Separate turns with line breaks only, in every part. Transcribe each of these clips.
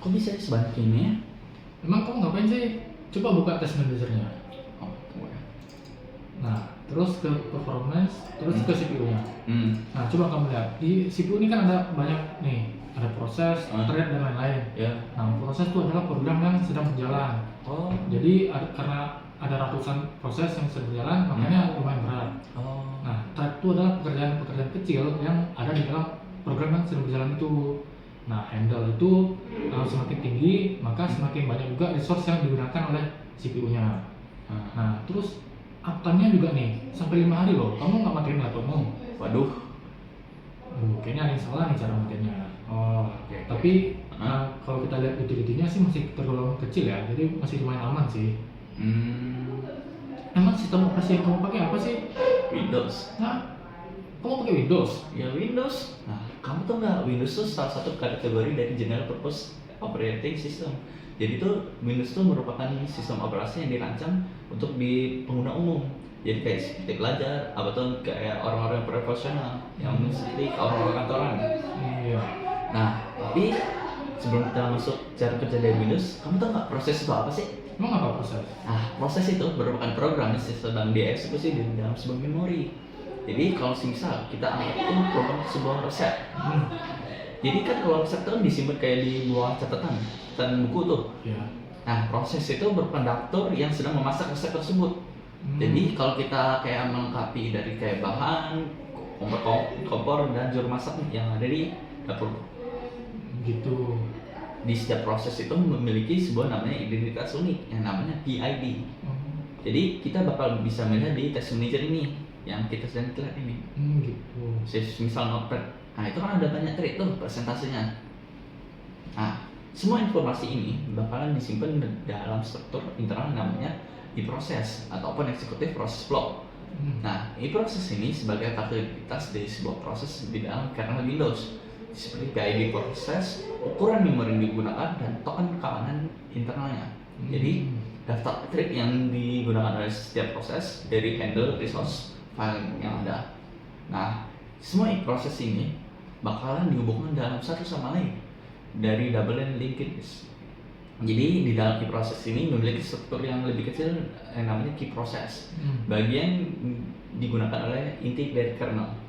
Kok bisa sebanyak ini ya?
Emang kamu ngapain sih? Coba buka test managernya.
Oh, tunggu ya.
Nah, terus ke performance, terus ke CPU-nya. Nah, coba kamu lihat di CPU ini kan ada banyak nih, ada proses, thread dan lain-lain.
Ya.
Nah, proses itu adalah program yang sedang berjalan.
Oh.
Jadi karena ada ratusan proses yang sedang berjalan, makanya lumayan berat.
Oh.
Nah, thread itu adalah pekerjaan-pekerjaan kecil yang ada di dalam program yang sedang berjalan itu. Nah, handle itu semakin tinggi, maka semakin banyak juga resource yang digunakan oleh CPU-nya. Nah, terus uptime-nya juga nih, sampai 5 hari loh, kamu nggak matiin laptopmu.
Waduh.
Kayaknya ada yang salah nih cara matinnya.
Oh, oke.
Tapi kalau kita lihat utility-nya sih masih tergolong kecil ya, jadi masih lumayan aman sih. Emang sistem operasi yang kamu pakai apa sih?
Windows.
Nah, kamu pakai Windows?
Ya Windows. Nah, kamu tahu nggak Windows itu salah satu kategori dari General Purpose Operating System. Jadi tuh Windows itu merupakan sistem operasi yang dirancang untuk di pengguna umum. Jadi kayak seperti pelajar, atau kayak orang-orang profesional, yang seperti orang-orang kantoran.
Iya.
Nah, tapi sebelum kita masuk cara kerja dari Windows, kamu tahu nggak proses itu apa sih?
Emang apa proses?
Nah, proses itu merupakan program yang sedang dieksekusi di dalam sebuah memori. Jadi kalau misal kita anggap itu merupakan sebuah resep. Jadi kan kalau resep itu kan disimpan kayak di bawah catatan buku tuh.
Iya.
Nah, proses itu merupakan daftar yang sedang memasak resep tersebut. Jadi kalau kita kayak melengkapi dari kayak bahan, kompor dan juru masak yang ada di dapur.
Gitu.
Di setiap proses itu memiliki sebuah namanya identitas unik yang namanya PID. Jadi kita bakal bisa melihat di test manager ini yang kita sedang lihat ini.
Gitu.
Misal notepad. Nah, itu kan ada banyak trik tuh persentasenya. Nah, semua informasi ini bakalan disimpan dalam struktur internal namanya e-process ataupun executive process flow. Nah, e-process ini sebagai aktivitas dari sebuah proses di dalam kernel Windows seperti PID proses, ukuran memori yang digunakan, dan token keamanan internalnya. Jadi, daftar trik yang digunakan oleh setiap proses dari handle resource file yang ada. Nah, semua proses ini bakalan dihubungkan dalam satu sama lain dari double and linkage. Jadi di dalam key process ini memiliki struktur yang lebih kecil yang namanya key process. Bagian digunakan oleh inti dari kernel.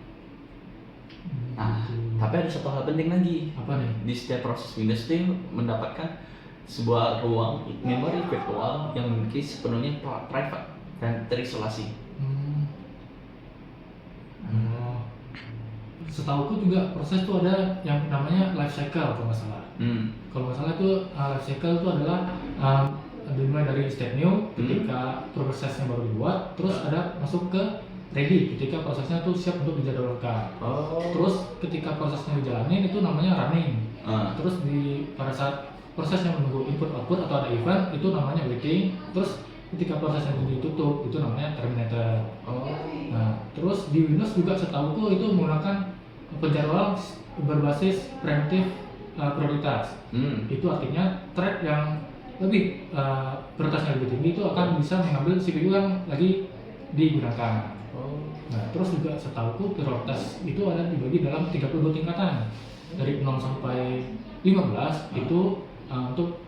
Nah, tapi ada satu hal penting lagi.
Apa nih?
Di setiap proses Windows itu mendapatkan sebuah ruang memori virtual yang memiliki sepenuhnya private dan terisolasi.
Setauku juga proses itu ada yang namanya life cycle kalau nggak salah. Kalau nggak salah itu life cycle itu adalah dimulai dari step new ketika prosesnya baru dibuat, terus ada masuk ke ready ketika prosesnya tuh siap untuk dijadwalkan. Terus ketika prosesnya dijalanin itu namanya running. Terus pada saat prosesnya menunggu input output atau ada event itu namanya waiting. Terus ketika prosesnya ditutup itu namanya terminator. Nah, terus di Windows juga setahuku itu menggunakan penjadwalan berbasis preemptive prioritas. Itu artinya thread yang lebih prioritasnya lebih tinggi itu akan bisa mengambil CPU yang lagi digunakan. Nah, terus juga setahuku prioritas itu ada dibagi dalam 32 tingkatan dari 0 sampai 15 itu untuk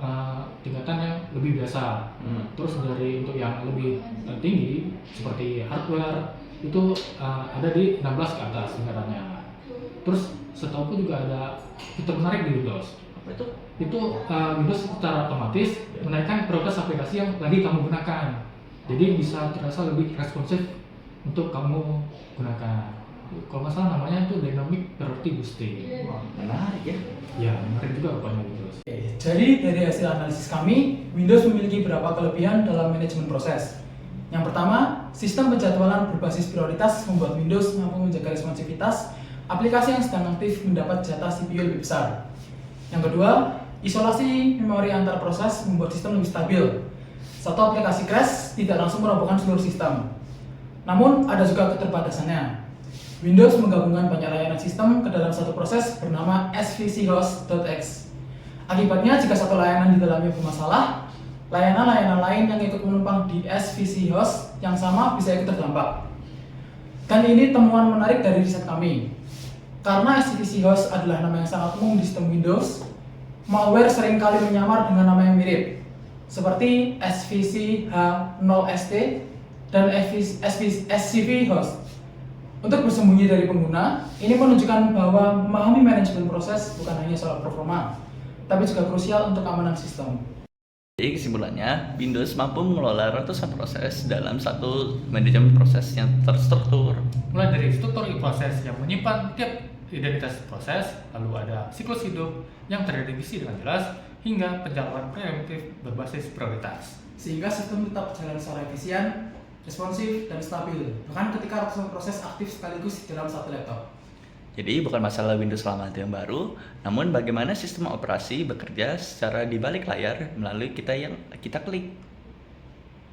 tingkatan yang lebih biasa. Terus dari untuk yang lebih tinggi seperti hardware itu ada di 16 ke atas tingkatannya. Terus setahuku juga ada fitur menarik di Windows.
Apa itu?
Itu Windows secara otomatis menaikkan prioritas aplikasi yang lagi kamu gunakan. Jadi bisa terasa lebih responsif untuk kamu gunakan. Kalau nggak salah namanya itu Dynamic Priority Boosting.
Menarik ya?
Ya, menarik juga rupanya Windows.
Jadi dari hasil analisis kami, Windows memiliki beberapa kelebihan dalam manajemen proses. Yang pertama, sistem penjadwalan berbasis prioritas membuat Windows mampu menjaga responsivitas aplikasi yang sedang aktif mendapat jatah CPU lebih besar. Yang kedua, isolasi memori antar proses membuat sistem lebih stabil. Satu aplikasi crash tidak langsung merobohkan seluruh sistem. Namun, ada juga keterbatasannya. Windows menggabungkan banyak layanan sistem ke dalam satu proses bernama svchost.x. Akibatnya, jika satu layanan di dalamnya bermasalah, layanan-layanan lain yang ikut menumpang di svchost yang sama bisa ikut terdampak. Dan ini temuan menarik dari riset kami. Karena svchost adalah nama yang sangat umum di sistem Windows, malware seringkali menyamar dengan nama yang mirip, seperti SVC H0ST dan SCV host. Untuk bersembunyi dari pengguna, ini menunjukkan bahwa memahami manajemen proses bukan hanya soal performa, tapi juga krusial untuk keamanan sistem.
Jadi kesimpulannya, Windows mampu mengelola ratusan proses dalam satu manajemen proses yang terstruktur.
Mulai dari struktur proses yang menyimpan tiap identitas proses, lalu ada siklus hidup yang terdefinisi dengan jelas, hingga pencatatan preemptif berbasis prioritas.
Sehingga sistem tetap berjalan secara efisien, responsif, dan stabil, bahkan ketika ratusan proses aktif sekaligus di dalam satu laptop.
Jadi bukan masalah Windows lama atau yang baru, namun bagaimana sistem operasi bekerja secara di balik layar melalui kita klik.